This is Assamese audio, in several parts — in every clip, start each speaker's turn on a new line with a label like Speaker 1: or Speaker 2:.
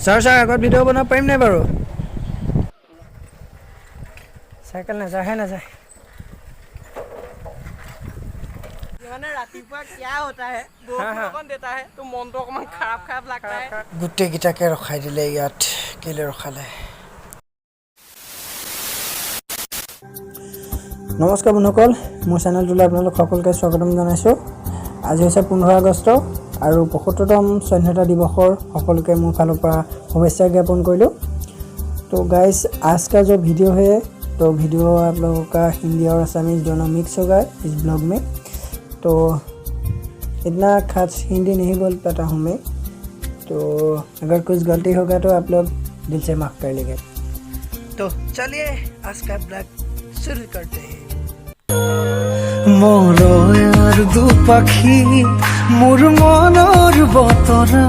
Speaker 1: Sir, আগত ভিডিও বনাব পাৰিম নাই বাৰু? সাইকেল নাযায় হে নাযায়।
Speaker 2: মানে ৰাতিপুৱা क्या होता है বৰষুণ देता है তো মনটো অকমান খাৰাপ লাগতা है
Speaker 1: গোটেই গিটাকে ৰখাই দিলে ইয়াত কেলে ৰখালে নমস্কাৰ বন্ধুসকল মোৰ চেনেলটোলৈ আপোনালোক সকলোকে স্বাগতম জনাইছোঁ আজি হৈছে 15 আগষ্ট আৰু 75তম স্বাধীনতা দিৱসৰ সকলোকে মোৰ ফালৰ পৰা শুভেচ্ছা জ্ঞাপন কৰিলোঁ तो गाइस आज का जो वीडियो है तो वीडियो आप लोगों का हिंदी और असमीज दोनों मिक्स होगा इस ब्लॉग में तो इतना खास हिंदी नहीं बोल पाता हूँ मैं तो अगर कुछ गलती होगा तो आप लोग दिल से माफ़ कर लेंगे तो चलिए आज का ब्लॉग शुरू करते हैं
Speaker 3: মরয়ার দু পাখি মোর মনৰ বতৰা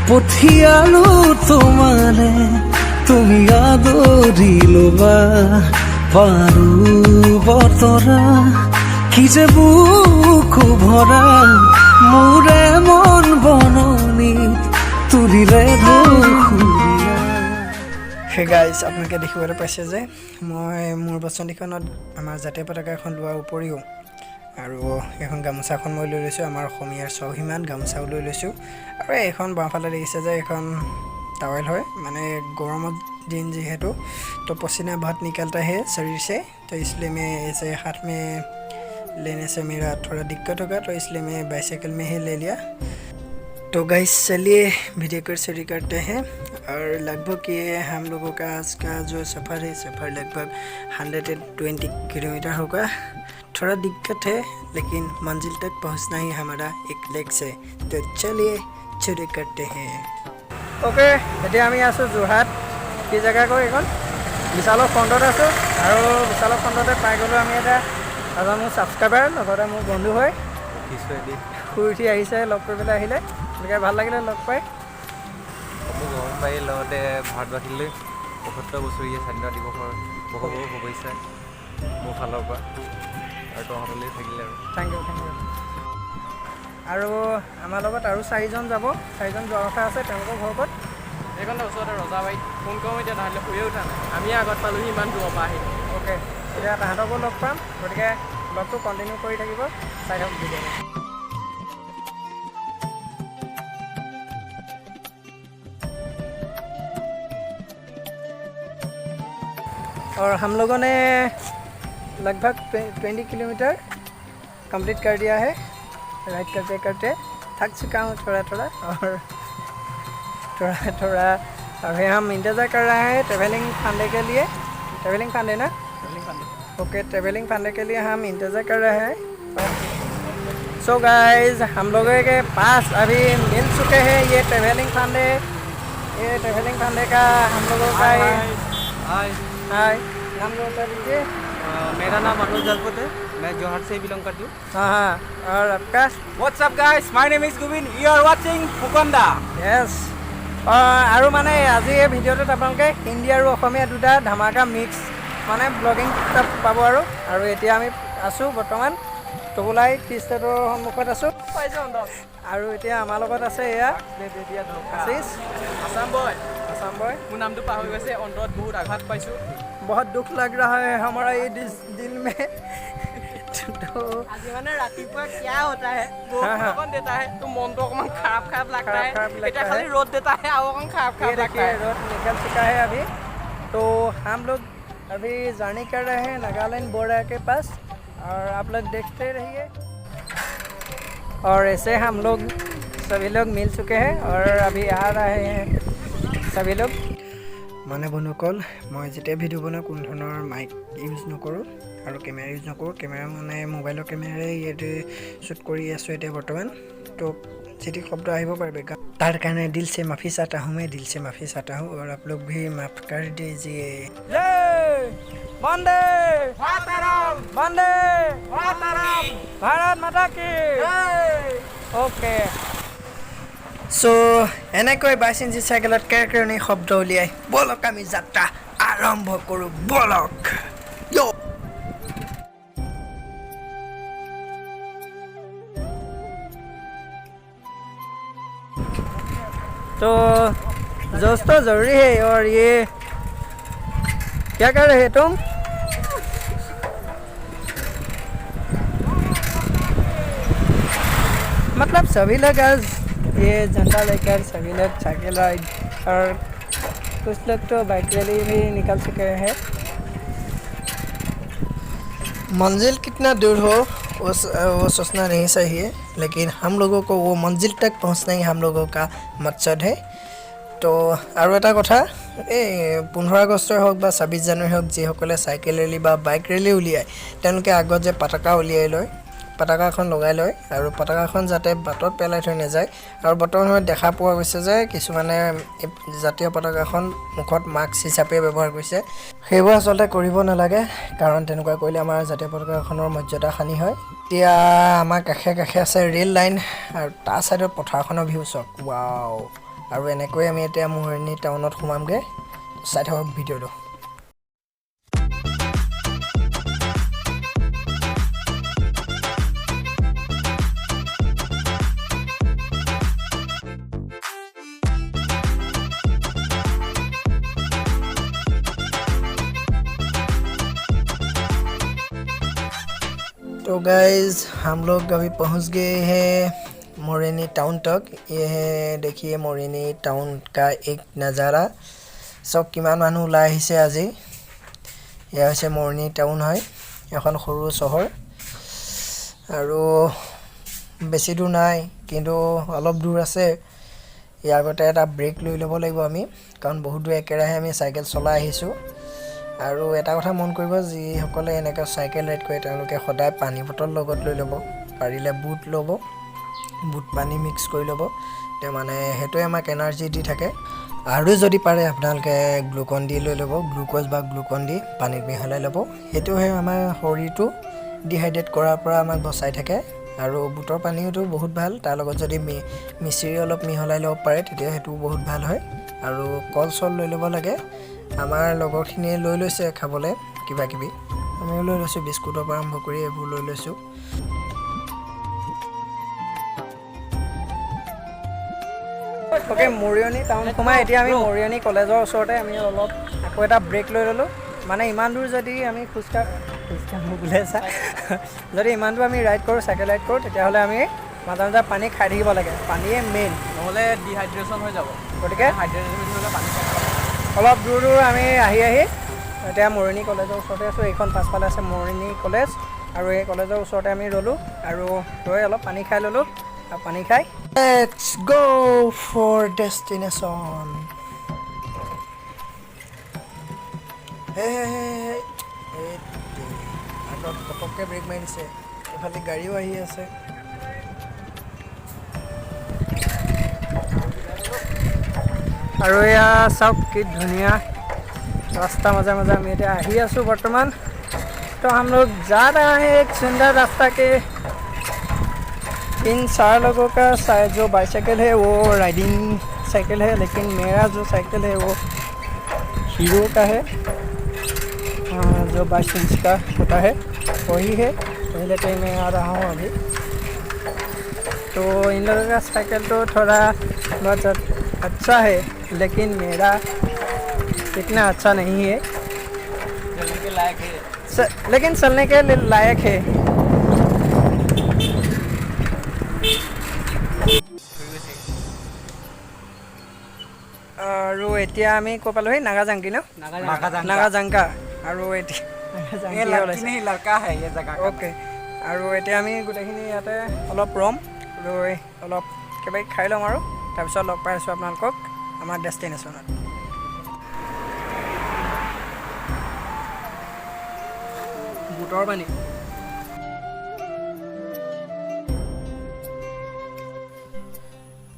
Speaker 3: পঠিয়ালো তোমালে তুমি আদৰি লবা পাৰো বতৰা কি যে বুকু ভৰা মোৰে মন বননি তুলিলে ধুখুৰীয়া
Speaker 1: হে গাইজ আপোনালোকে দেখিবলৈ পাইছে যে মই মোৰ বচনদিখনত আমাৰ জাতীয় পতাকা এখন লোৱাৰ উপৰিও আৰু এখন গামোচাখন মই লৈ লৈছোঁ আমাৰ অসমীয়াৰ স্বাভিমান গামোচাও লৈ লৈছোঁ আৰু এইখন বাওঁফালে দেখিছে যে এখন टावल है माने गरमत दिन जेहेतु तो पसीना बहुत निकलता है शरीर से तो इसलिए मैं ऐसे हाथ में लेने से मेरा थोड़ा दिक्कत होगा तो इसलिए मैं बाइसाइकिल में ही ले लिया तो गाइस चलिए वीडियो को शुरू करते हैं और लगभग ये हम लोगों का आज का जो सफ़र है सफ़र लगभग 120 किलोमीटर होगा थोड़ा दिक्कत है लेकिन मंजिल तक पहुंचना ही हमारा एक लक्ष्य है तो चलिए शुरू करते हैं ओके এতিয়া আমি আছো যোৰহাট কি জায়গা কই এখন বিশালৰ ফ্ৰণ্টত আছো আৰু বিশালৰ ফ্ৰণ্টতে পাই গলো আমি এটা এজন মোৰ ছাবস্ক্ৰাইবাৰ লগতে মোৰ বন্ধু হয় শুই উঠি আহিছে লগ কৰিবলৈ আহিলে গতিকে ভাল লাগিলে লগ পাই
Speaker 4: মোক গম পাই লগতে ভাৰতবাসীলৈ ৭৫ বছৰীয়া স্বাধীনতা দিৱসৰ বহু বহু শুভেচ্ছা মোৰ ফালৰ পৰা আৰু তহঁতলৈ থাকিলে আৰু
Speaker 1: থেংক ইউ আৰু আমাৰ লগত আৰু 4জন যাব 4জন যোৱাৰ কথা আছে তেওঁলোকৰ ঘৰ ক'ত
Speaker 2: এইখন ওচৰতে ৰজাবাৰীত ফোন কৰোঁ এতিয়া তাহাঁতে শুয়ে উঠা নাই আমি আগত পালোহি ইমান দূৰৰ পৰা আহি
Speaker 1: অ'কে এতিয়া তাহাঁতকো লগ পাম গতিকে ব্লগটো কণ্টিনিউ কৰি থাকিব চাই থাকক ভিডিঅ'টো और हम लोगों ने लगभग 20 किलोमीटर कंप्लीट कर दिया है राइड करते करते थक चुका हूँ थोड़ा थोड़ा अभी हम इंतज़ार कर रहे हैं ट्रैवलिंग फंडे के लिए ट्रैवलिंग फंडे ना ओके ट्रैवलिंग फंडे के लिए हम इंतज़ार कर रहे हैं सो गाइस हम लोगों के पास अभी मिल चुके हैं ये ट्रैवलिंग फंडे का हम लोगों का हाय नाम बता दीजिए
Speaker 2: मेरा नाम अनुज जलपत है मैं जोरहाट से बिलोंग करती हूँ
Speaker 1: हाँ और आपका
Speaker 2: what's up guys my name is Govind you are watching Phukanda
Speaker 1: yes আৰু মানে আজি এই ভিডিঅ'টোত আপোনালোকে হিন্দী আৰু অসমীয়া দুটা ধামাকা মিক্স মানে ব্লগিং পাব আৰু এতিয়া আমি আছোঁ বৰ্তমান টুকুলাই টি ষ্টেটৰ সন্মুখত আছোঁ আৰু এতিয়া আমাৰ লগত আছে এয়া আশিষ
Speaker 2: আসাম বয় মোৰ নামটো পাহৰি গৈছে অন্তৰত বহুত আঘাত পাইছোঁ
Speaker 1: बहुत दुख लग रहा है हमारा ये दिल में तो
Speaker 2: আজি মানে ৰাতিপুৱা क्या होता है বৰষুণ देता है तो মনটো অকমান খাৰাপ লাগता है এটা খালি रोद देता है আৰু অকমান খাৰাপ लगता है
Speaker 1: रोड निकल चुका है अभी तो हम लोग अभी जर्नी कर रहे हैं नागालैंड बॉर्डर के पास और आप लोग देखते रहिए और ऐसे हम लोग सभी लोग मिल चुके हैं और अभी आ रहे हैं सभी लोग মানে বন্ধুসকল মই যেতিয়া ভিডিঅ' বনাওঁ কোনো ধৰণৰ মাইক ইউজ নকৰোঁ আৰু কেমেৰা ইউজ নকৰোঁ কেমেৰা মানে মোবাইলৰ কেমেৰাৰে ইয়াতে শ্বুট কৰি আছোঁ এতিয়া বৰ্তমান তো যেটি শব্দ আহিব পাৰিবে তাৰ কাৰণে দিল से माफ़ी चाहता हूँ मैं दिल से माफ़ी चाहता हूँ और आप लोग भी माफ़ कर दीजिए वंदे मातरम भारत माता की ओके सो এনেকৈ 22 ইঞ্চি চাইকেলত কেৰকেৰণি শব্দ উলিয়াই বলক আমি যাত্ৰা আৰম্ভ কৰোঁ বলক तो जोश तो ज़रूरी है और ये क्या कर रहे तुम? मतलब सभी लोग आज ये झंडा लेकर सभी लोग साइकिल राइड और कुछ लोग तो बाइक रैली भी निकल चुके हैं। मंजिल कितना दूर हो वो सोचना नहीं चाहिए, लेकिन हम लोगों को वो मंजिल तक पहुंचना ही हम लोगों का मकसद है। तो আৰু এটা কথা, এই 15 আগষ্টই হওক বা 26 জানুৱাৰী হওক, যিসকলে চাইকেল ৰেলী বা বাইক ৰেলী উলিয়ায় তেওঁলোকে আগত যে পতাকা উলিয়াই লয়, পতাকাখন লগাই লয় আৰু পতাকাখন যাতে বাটত পেলাই থৈ নাযায়। আৰু বৰ্তমান সময়ত দেখা পোৱা গৈছে যে কিছুমানে জাতীয় পতাকাখন মুখত মাস্ক হিচাপে ব্যৱহাৰ কৰিছে। সেইবোৰ আচলতে কৰিব নালাগে, কাৰণ তেনেকুৱা কৰিলে আমাৰ জাতীয় পতাকাখনৰ মৰ্যাদা হানি হয়। এতিয়া আমাৰ কাষে কাষে আছে ৰেল লাইন আৰু তাৰ ছাইডত পথাৰখনৰ ভিউ চাওক, ৱাও। আৰু এনেকৈ আমি এতিয়া মৰিয়নি টাউনত সোমামগৈ। চাই থাকক ভিডিঅ'টো। तो गाइज हम लोग अभी पहुंच गए हैं मोरिनी टाउन तक। ये है देखिए मोरिनी टाउन का एक नज़ारा। सब किमान मानुह ओলাই আহিছে আজি। এয়া হৈছে মোৰিনি টাউন হয়, এখন সৰু চহৰ আৰু বেছি দূৰ নাই, কিন্তু অলপ দূৰ আছে। ইয়াৰ আগতে এটা ব্ৰেক লৈ ল'ব লাগিব আমি, কাৰণ বহুত দূৰ একেৰাহে আমি চাইকেল চলাই আহিছোঁ। আৰু এটা কথা মন কৰিব, যিসকলে এনেকৈ চাইকেল ৰাইড কৰে তেওঁলোকে সদায় পানী বটল লগত লৈ ল'ব, পাৰিলে বুট ল'ব, বুট পানী মিক্স কৰি ল'ব, তে মানে সেইটোৱে আমাক এনাৰ্জি দি থাকে। আৰু যদি পাৰে আপোনালোকে গ্লুকন ডি লৈ ল'ব, গ্লুক'জ বা গ্লুকন ডি পানীত মিহলাই ল'ব। সেইটোহে আমাৰ শৰীৰটো ডিহাইড্ৰেট কৰাৰ পৰা আমাক বচাই থাকে। আৰু বুটৰ পানীওতো বহুত ভাল, তাৰ লগত যদি মিচিৰি অলপ মিহলাই ল'ব পাৰে তেতিয়া সেইটোও বহুত ভাল হয়। আৰু কল চল লৈ ল'ব লাগে। আমাৰ লগৰখিনিয়ে লৈ লৈছে খাবলৈ কিবা কিবি, আমিও লৈ লৈছোঁ, বিস্কুটৰ পৰা আৰম্ভ কৰি এইবোৰ লৈ লৈছোঁ। অ'কে, মৰিয়নি টাউন সোমাই এতিয়া আমি মৰিয়নি কলেজৰ ওচৰতে আমি অলপ আকৌ এটা ব্ৰেক লৈ ল'লোঁ। মানে ইমান দূৰ যদি আমি খোজকাঢ়ো বোলে চা, যদি ইমান দূৰ আমি ৰাইড কৰোঁ, চাইকেল ৰাইড কৰোঁ, তেতিয়াহ'লে আমি মাজে মাজে পানী খাই থাকিব লাগে। পানীয়ে মেইন,
Speaker 2: নহ'লে ডিহাইড্ৰেশ্যন হৈ যাব।
Speaker 1: গতিকে
Speaker 2: হাইড্ৰেশ্যন হ'লে পানী
Speaker 1: অলপ দূৰ আমি আহি এতিয়া মৰিয়নি কলেজৰ ওচৰতে আছোঁ। এইখন পাছফালে আছে মৰিয়নি কলেজ, আৰু এই কলেজৰ ওচৰতে আমি ৰ'লোঁ আৰু ৰৈ অলপ পানী খাই ল'লোঁ। আৰু পানী খাই লেটছ গো ফৰ ডেষ্টিনেশ্যন। আগত পটককৈ ব্ৰেক মাৰি দিছে, এইফালে গাড়ীও আহি আছে। আৰু এয়া চাওক কি ধুনীয়া रास्ता मजे मजे हम ये ही आसो बर्तमान। तो हम लोग जा रहे हैं एक सुंदर रास्ता के। इन 4 लोगों का जो बाइसाइकिल है वो राइडिंग साइकिल है, लेकिन मेरा जो साइकिल है वो हीरो का है, जो 22 इंच का होता है वही है। पहले टाइम मैं आ रहा हूँ अभी। तो इन लोगों का साइकिल तो थोड़ा बहुत अच्छा है, लेकिन मेरा इतना अच्छा नहीं है।
Speaker 2: चलने के लायक है,
Speaker 1: लेकिन चलने के लायक है। আৰু এতিয়া আমি ক'ত পালোহি? নাগাজাংকি ন? নাগাজাংকা। আৰু অ'কে, আৰু এতিয়া আমি গোটেইখিনি ইয়াতে অলপ ৰ'ম, ৰৈ অলপ কিবা খাই ল'ম আৰু তাৰপিছত লগ পাই আছোঁ আপোনালোকক আমাৰ ডেষ্টিনেশ্যনত। বুটৰ পানী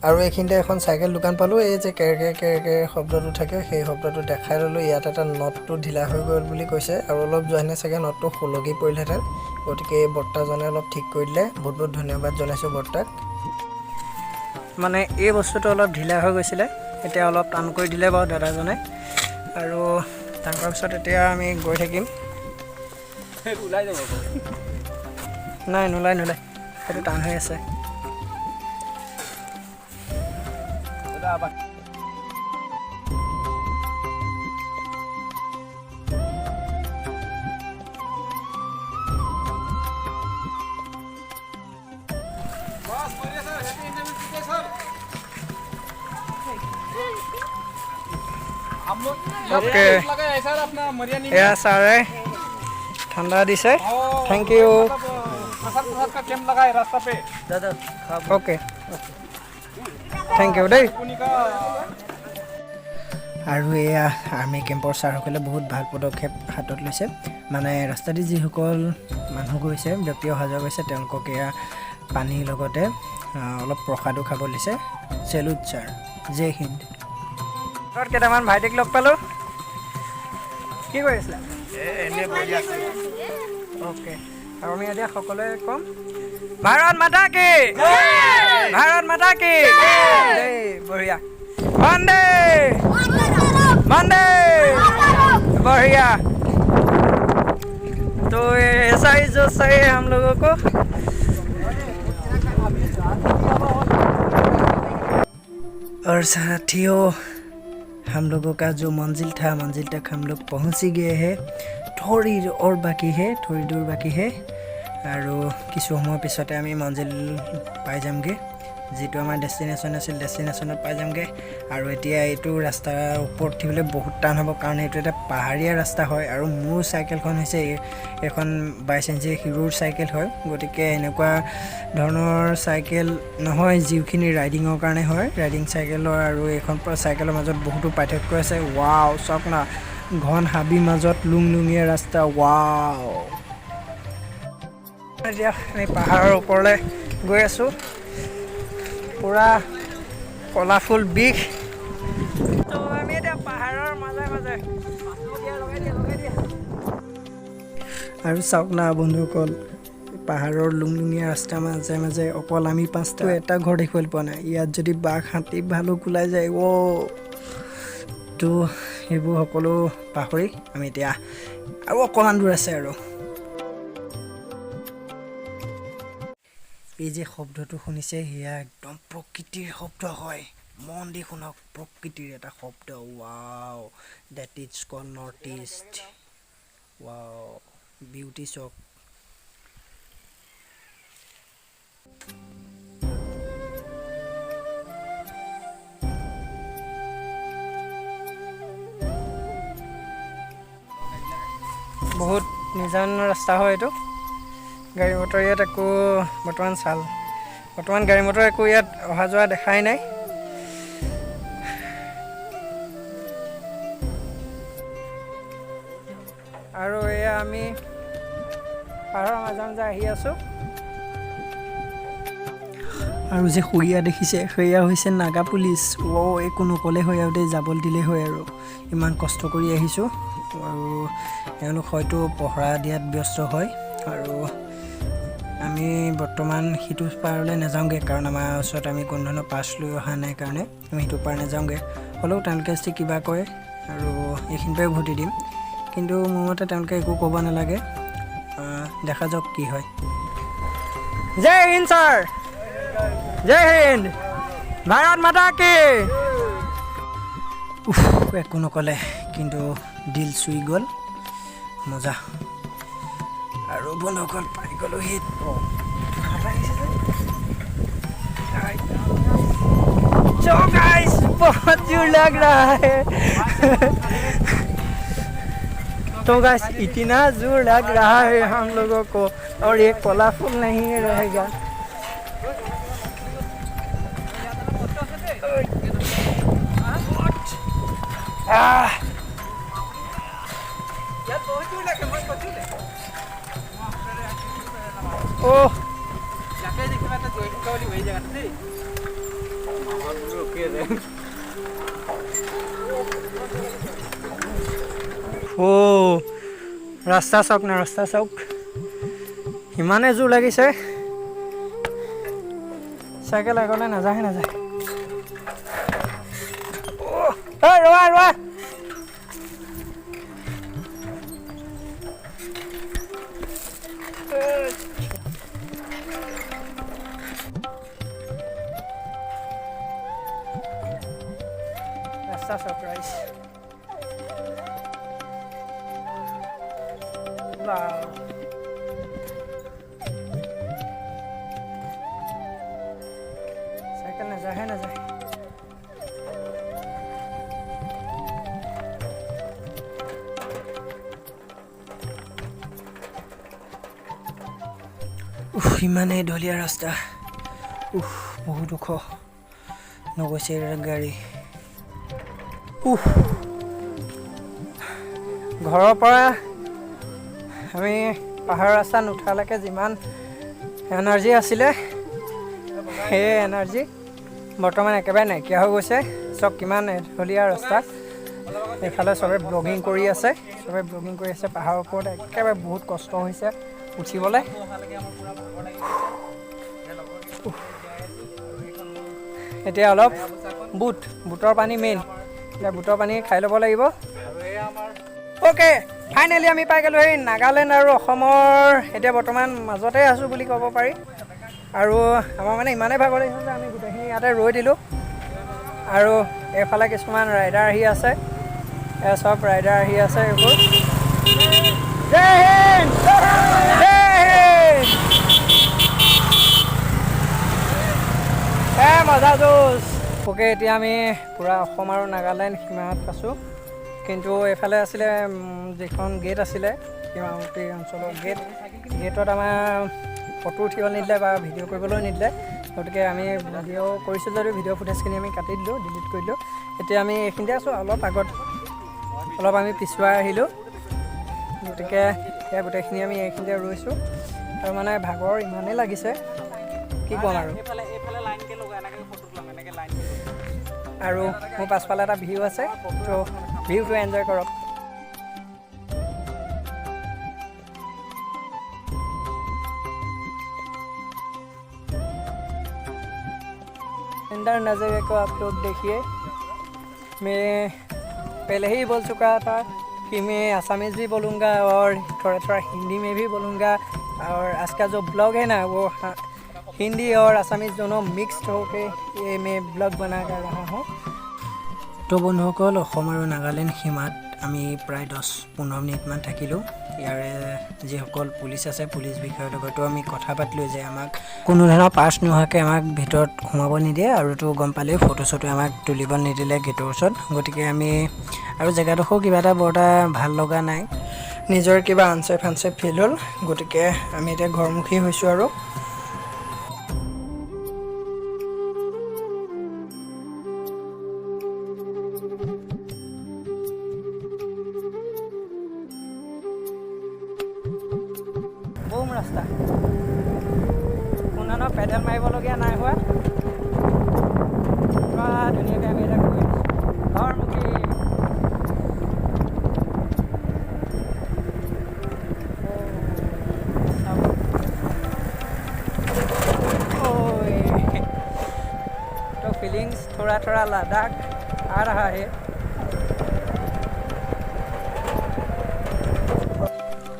Speaker 1: আৰু এইখিনিতে এখন চাইকেল দোকান পালোঁ। এই যে কেৰকে শব্দটো থাকে সেই শব্দটো দেখাই ল'লোঁ। ইয়াত এটা নটটো ঢিলা হৈ গ'ল বুলি কৈছে, আৰু অলপ যোৱানে চাগে নটটো সলকি পৰিলহেঁতেন, গতিকে এই বৰ্তাজনে অলপ ঠিক কৰি দিলে। বহুত বহুত ধন্যবাদ জনাইছোঁ বৰ্তাক। মানে এই বস্তুটো অলপ ঢিলা হৈ গৈছিলে, এতিয়া অলপ টান কৰি দিলে বাৰু দাদাজনে। আৰু তাৰ পিছত এতিয়া আমি গৈ থাকিম।
Speaker 2: ওলাই যাব
Speaker 1: নাই, নোলায়, সেইটো টান হৈ আছে। ओके या सारे ठंडा दिसे thank you okay thank you देই আৰু এয়া আৰ্মি কেম্পৰ ছাৰসকলে বহুত ভাল পদক্ষেপ হাতত লৈছে মানে ৰাস্তাদি যিসকল মানুহ গৈছে ব্যক্তি অহা যোৱা গৈছে তেওঁলোকক এয়া পানীৰ লগতে অলপ প্ৰসাদো খাব দিছে চেলুট ছাৰ জয় হিন্দ কেইটামান ভাইটিক লগ পালোঁ কি কৰি আছিলা ওকে আৰু আমি এতিয়া সকলোৱে ক'ম ভাৰত মাতা কি ভাৰত মাতা কি দেই বঢ়িয়া বন্দে बंदे बढ़िया तो ऐसा ही जो सही है हम लोगों को और साथियों हम लोगों का जो मंजिल था मंजिल तक हम लोग पहुंच ही गए हैं थोड़ी और बाकी है थोड़ी दूर बाकी है और किस समय पिछते आम मंजिल पाई जामगे যিটো আমাৰ ডেষ্টিনেশ্যন আছিল ডেষ্টিনেশ্যনত পাই যামগৈ আৰু এতিয়া এইটো ৰাস্তাৰ ওপৰত উঠিবলৈ বহুত টান হ'ব কাৰণ এইটো এটা পাহাৰীয়া ৰাস্তা হয় আৰু মোৰ চাইকেলখন হৈছে এখন 22 ইঞ্চি হিৰোৰ চাইকেল হয় গতিকে এনেকুৱা ধৰণৰ চাইকেল নহয় যিখিনি ৰাইডিঙৰ কাৰণে হয় ৰাইডিং চাইকেলৰ আৰু এইখন চাইকেলৰ মাজত বহুতো পাৰ্থক্য আছে ৱাও চাওক না ঘন হাবিৰ মাজত লুংলুঙীয়া ৰাস্তা ৱাও এতিয়া আমি পাহাৰৰ ওপৰলৈ গৈ আছোঁ पूरा कलाफुल बिख तो आम पहाड़र मजे मजे और चाওক ना बंधुসকল पहाड़र लुंगलुंगिया रास्ता मजे मजे अकल आम पाँचटा एट घर देखा पा ना इतना जो बाघ हाथी भालुक ओल जाए ओ तो सको पाहरी आम इतना अकमान दूर आसे এই যে শব্দটো শুনিছে সেয়া একদম প্ৰকৃতিৰ শব্দ হয় মন দি শুনক প্ৰকৃতিৰ এটা শব্দ wow that is call north east wow beauty চক বহুত নিজান ৰাস্তা হয় এইটো गाड़ी मटर इतना एको बर्तमान साल बर्तमान गाड़ी मटर एको इतना अहा जा देखाई ना और एया आमी पाहाड़र माजे माजे आहि आसो और जे खुरिया देखिसे सेया होइसे नागा पुलिस ओ एको नकले হয় आउते जाबल दिले হয় और इमान कष्ट करि आहिसो और एलोक हयतो पहरा दियात व्यस्त হয় और আমি বৰ্তমান সিটো পাৰলৈ নাযাওঁগৈ কাৰণ আমাৰ ওচৰত আমি কোনো ধৰণৰ পাছ লৈ অহা নাই কাৰণে আমি সিটো পাৰ নাযাওঁগৈ হ'লেও তেওঁলোকে যদি কিবা কয় আৰু এইখিনিতে উভতি দিম কিন্তু মোৰ মতে তেওঁলোকে একো ক'ব নালাগে দেখা যাওক কি হয় জয় হিন্দ ছাৰ জয় হিন্দ ভাৰত মাতা কি একো নক'লে কিন্তু দিল চুই গ'ল মজা और बंधुসকল पाई गलो हिट जो गाइस बहुत जोर लग रहा है तो गाइस इतना जोर लग रहा है हम लोगों को और ये कलाफुल नहीं रहेगा ओ रास्ता चाওক ना रास्ता चाওক इमाने जोर লাগিছে साइकेल আগলৈ নাযায় নাযায় ओ रोआ रोआ ৰাস্তা সাৰপ্ৰাইজ ওৱাও চাইকেল নাযায় ইমানেই ঢলীয়া ৰাস্তা বহুত ওখ নগৈছে গাড়ী ঘৰৰ পৰা আমি পাহাৰৰ ৰাস্তা নুঠালৈকে যিমান এনাৰ্জি আছিলে সেই এনাৰ্জি বৰ্তমান একেবাৰে নাইকিয়া হৈ গৈছে চব কিমান ঢলীয়া ৰাস্তা এইফালে চবে ব্লগিং কৰি আছে পাহাৰৰ ওপৰত একেবাৰে বহুত কষ্ট হৈছে উঠিবলৈ এতিয়া অলপ বুটৰ পানী মেইন এতিয়া বুটৰ পানী খাই ল'ব লাগিব অ'কে ফাইনেলি আমি পাই গ'লোঁ এই নাগালেণ্ড আৰু অসমৰ এতিয়া বৰ্তমান মাজতে আছোঁ বুলি ক'ব পাৰি আৰু আমাৰ মানে ইমানেই ভাগৰ লাগিছে যে আমি গোটেইখিনি ইয়াতে ৰৈ দিলোঁ আৰু এইফালে কিছুমান ৰাইডাৰ আহি আছে চব ৰাইডাৰ আহি আছে এইবোৰ জয় হিন্দ মজা জোচ ওকে এতিয়া আমি পূৰা অসম আৰু নাগালেণ্ড সীমাত আছোঁ কিন্তু এইফালে আছিলে যিখন গেট আছিলে সীমাৱৰ্তী অঞ্চলৰ গেটত আমাৰ ফটো উঠিব নিদিলে বা ভিডিঅ' কৰিবলৈ নিদিলে গতিকে আমি ভিডিঅ' কৰিছোঁ যদিও ভিডিঅ' ফুটেজখিনি আমি কাটি দিলোঁ ডিলিট কৰি দিলোঁ এতিয়া আমি এইখিনিতে আছোঁ অলপ আগত অলপ আমি পিছুৱাই আহিলোঁ গতিকে এতিয়া গোটেইখিনি আমি এইখিনিতে ৰৈছোঁ আৰু মানে ভাগৰ ইমানেই লাগিছে কি ক'ম আৰু মোৰ পাছফালে এটা ভিউ আছে ত' ভিউটো এনজয় কৰক अंदर नज़ारे को आप लोग देखिए मैं पहले ही बोल चुका था कि मैं असमीज़ भी बोलूँगा और थोड़ा थोड़ा हिंदी में भी बोलूँगा और आज का जो ब्लॉग है ना वो हिंदी और असमीज़ दोनों मिक्स्ड होके ये मैं ब्लॉग बना कर रहा हूँ तो बंधुসকল অসম আৰু নাগালেণ্ড সীমাত আমি প্ৰায় 10-15 মিনিটমান থাকিলোঁ ইয়াৰে যিসকল পুলিচ আছে পুলিচ বিষয়াৰ লগতো আমি কথা পাতিলোঁ যে আমাক কোনো ধৰণৰ পাছ নোহোৱাকৈ আমাক ভিতৰত সোমাব নিদিয়ে আৰু তো গম পালেই ফটো চটো আমাক তুলিব নিদিলে গেটৰ ওচৰত গতিকে আমি আৰু জেগাডোখৰ কিবা এটা বৰ এটা ভাল লগা নাই নিজৰ কিবা আনচেফ ফিল হ'ল গতিকে আমি এতিয়া ঘৰমুখী হৈছোঁ আৰু বুম ৰাস্তা কোনো পেডেল মাৰিবলগীয়া নাই হোৱা ধুনীয়াকৈ আমি এতিয়া গৈ আছোঁ ঘৰমুখী तो फीलिंग्स थोड़ा थोड़ा लद्दाख आ रहा है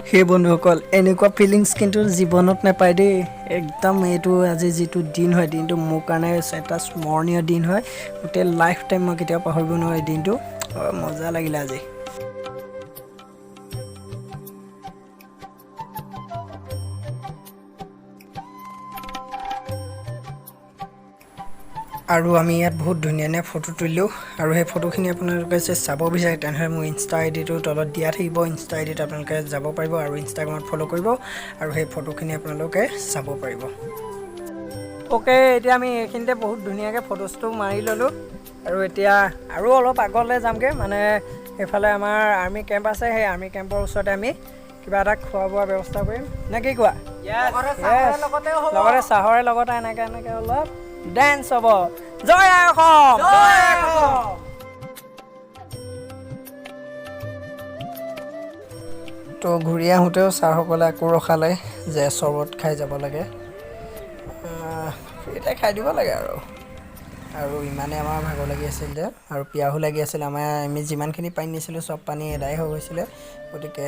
Speaker 1: সেই বন্ধুসকল এনেকুৱা ফিলিংছ কিন্তু জীৱনত নাপায় দেই একদম এইটো আজি যিটো দিন হয় দিনটো মোৰ কাৰণে এটা স্মৰণীয় দিন হয় গোটেই লাইফ টাইম মই কেতিয়াও পাহৰিব নোৱাৰো এই দিনটো মজা লাগিলে আজি আৰু আমি ইয়াত বহুত ধুনীয়া ফটো তুলিলোঁ আৰু সেই ফটোখিনি আপোনালোকে যে চাব বিচাৰে তেনেহ'লে মোৰ ইনষ্টা আইডিটো তলত দিয়া থাকিব ইনষ্টা আইডিত আপোনালোকে যাব পাৰিব আৰু ইনষ্টাগ্ৰামত ফ'ল' কৰিব আৰু সেই ফটোখিনি আপোনালোকে চাব পাৰিব অ'কে এতিয়া আমি এইখিনিতে বহুত ধুনীয়াকৈ ফটোজটো মাৰি ল'লোঁ আৰু এতিয়া আৰু অলপ আগলৈ যামগৈ মানে এইফালে আমাৰ আৰ্মি কেম্প আছে সেই আৰ্মি কেম্পৰ ওচৰতে আমি কিবা এটা খোৱা বোৱা ব্যৱস্থা কৰিম নে কি কোৱা লগতে চাহৰে লগতে এনেকৈ অলপ ডেন্স হ'ব জয় অসম তো ঘূৰি আহোঁতেও ছাৰসকলে আকৌ ৰখালে যে চৰ্বত খাই যাব লাগে ফ্ৰীতে খাই দিব লাগে আৰু ইমানে আমাৰ ভাগৰ লাগি আছিল যে আৰু পিয়াহো লাগি আছিল আমি যিমানখিনি পানী নিছিলোঁ চব পানী এদাই হৈ গৈছিলে গতিকে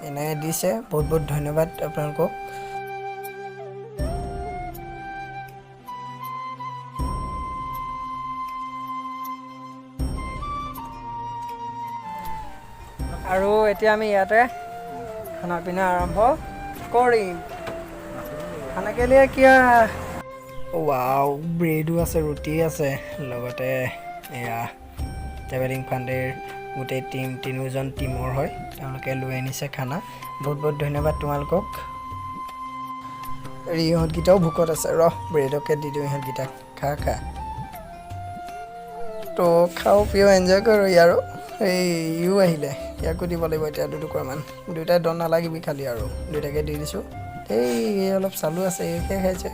Speaker 1: এনে দিছে বহুত বহুত ধন্যবাদ আপোনালোকক আৰু এতিয়া আমি ইয়াতে খানা পিনা আৰম্ভ কৰিম। খানা কে লিয়ে কিয়া ৱাও ব্ৰেডো আছে, ৰুটি আছে, লগতে এয়া ট্ৰেভেলিং ফাণ্ডেৰ গোটেই তিনিওজন টিমৰ হয়, তেওঁলোকে লৈ আনিছে খানা। বহুত বহুত ধন্যবাদ তোমালোকক। ইহঁতকেইটাও ভোকত আছে, ব্ৰেডকে দি দিওঁ ইহঁতকেইটাক, খা তো খাওঁ পিও এনজয় কৰোঁ। আৰু ইও আহিলে, ইয়াকো দিব লাগিব এতিয়া দুটুকুৰামান। দুয়োটাই দন নালাগিবি খালি, আৰু দুয়োটাকে দি দিছোঁ। অলপ চালু আছে, এইকে খাইছে।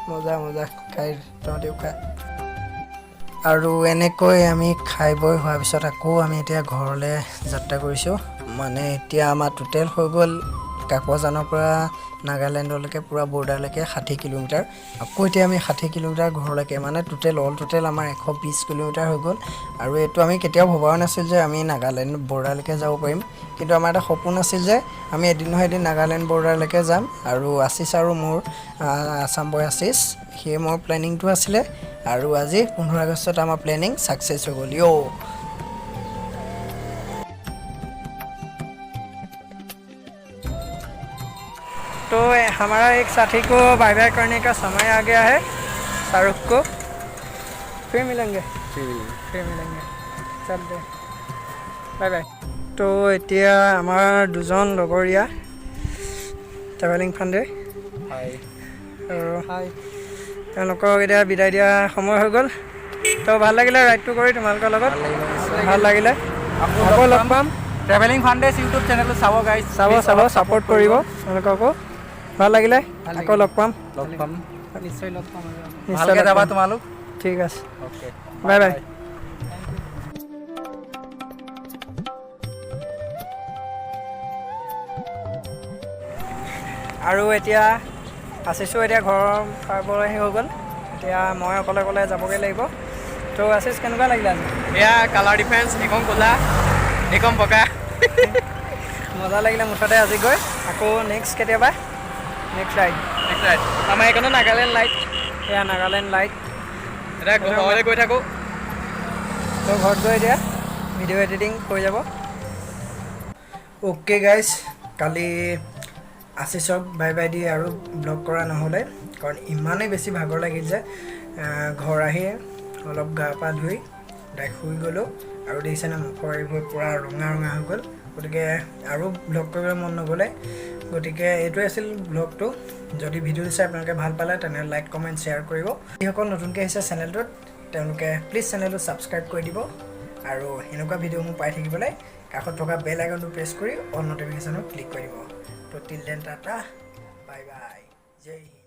Speaker 1: মজা খাই তহঁতেও খা। আৰু এনেকৈ আমি খাই বৈ হোৱাৰ পিছত আকৌ আমি এতিয়া ঘৰলৈ যাত্ৰা কৰিছোঁ। মানে এতিয়া আমাৰ টোটেল হৈ গ'ল কাকজানৰ পৰা নাগালেণ্ডলৈকে পূৰা বৰ্ডাৰলৈকে 60 কিলোমিটাৰ। আকৌ এতিয়া আমি 60 কিলোমিটাৰ ঘৰলৈকে, মানে অল টোটেল আমাৰ 120 কিলোমিটাৰ হৈ গ'ল। আৰু এইটো আমি কেতিয়াও ভবাও নাছিল যে আমি নাগালেণ্ড বৰ্ডাৰলৈকে যাব পাৰিম, কিন্তু আমাৰ এটা সপোন আছিল যে আমি এদিন নহয় এদিন নাগালেণ্ড বৰ্ডাৰলৈকে যাম। আৰু আশিষ আৰু মোৰ আছাম বয় আশিষ, সেয়ে মোৰ প্লেনিংটো আছিলে। আৰু আজি 15 আগষ্টত আমাৰ প্লেনিং ছাকচেছ হৈ গ'ল। तो हमारा एक साथी को बाय बाय करने का समय आ गया है, शाहरुख को। फिर मिलेंगे। चलते बाय बाय। तो এতিয়া আমাৰ দুজন লগৰীয়া ট্ৰেভেলিং ফাণ্ডে আৰু তেওঁলোকক এতিয়া বিদায় দিয়া সময় হৈ গ'ল। তো ভাল লাগিলে ৰাইডটো কৰি তোমালোকৰ লগত, ভাল লাগিলে। আকৌ লগ পাম।
Speaker 2: ট্ৰেভেলিং ফাণ্ডেছ ইউটিউব চেনেলটো চাব গাইজ,
Speaker 1: চাব ছাপোৰ্ট কৰিব তেওঁলোককো। ভাল লাগিলে, আকৌ লগ পাম।
Speaker 2: নিশ্চয় লগ পাম।
Speaker 1: ভালকৈ
Speaker 2: যাবা তোমালোক।
Speaker 1: ঠিক আছে, বাই বাই। আৰু এতিয়া আশিষো এতিয়া ঘৰৰ পাবহি হৈ গ'ল। এতিয়া মই অকলে যাবগৈ লাগিব। তো আশিষ কেনেকুৱা লাগিলে আজি?
Speaker 2: এয়া কালাৰ ডিফাৰেঞ্চ, এইখন ক'লা এইখন বগা।
Speaker 1: মজা লাগিলে মুঠতে আজি গৈ। আকৌ নেক্সট কেতিয়াবা নেক্সট ৰাইড
Speaker 2: আমাৰ এইখনো নাগালেণ্ড লাইট।
Speaker 1: এয়া নাগালেণ্ড লাইট।
Speaker 2: এতিয়া ঘৰলৈ গৈ থাকোঁ।
Speaker 1: তো ঘৰত গৈ এতিয়া ভিডিঅ' এডিটিং হৈ যাব। Okay guys, Kali আশিষক bye by the আৰু ব্লগ কৰা নহ'লে, কাৰণ ইমানেই বেছি ভাগৰ লাগিল যে ঘৰ আহি অলপ গা পা ধুই ডাইৰেক্ট শুই গ'লোঁ। আৰু দেখিছেনে মুখৰ এইবোৰ পূৰা ৰঙা হৈ গ'ল। গতিকে আৰু ব্লগ কৰিবলৈ মন নগ'লে, গতিকে এইটোৱে আছিল ব্লগটো। যদি ভিডিঅ'টো চাই আপোনালোকে ভাল পালে তেনেহ'লে লাইক কমেণ্ট শ্বেয়াৰ কৰিব। যিসকল নতুনকৈ আহিছে চেনেলটোত তেওঁলোকে প্লিজ চেনেলটো ছাবস্ক্ৰাইব কৰি দিব। আৰু এনেকুৱা ভিডিঅ' মোৰ পাই থাকিবলৈ কাষত থকা বেল আইকনটো প্ৰেছ কৰি অল ন'টিফিকেশ্যনত ক্লিক কৰি দিব। তো till then tata, bye bye, Jai Hind.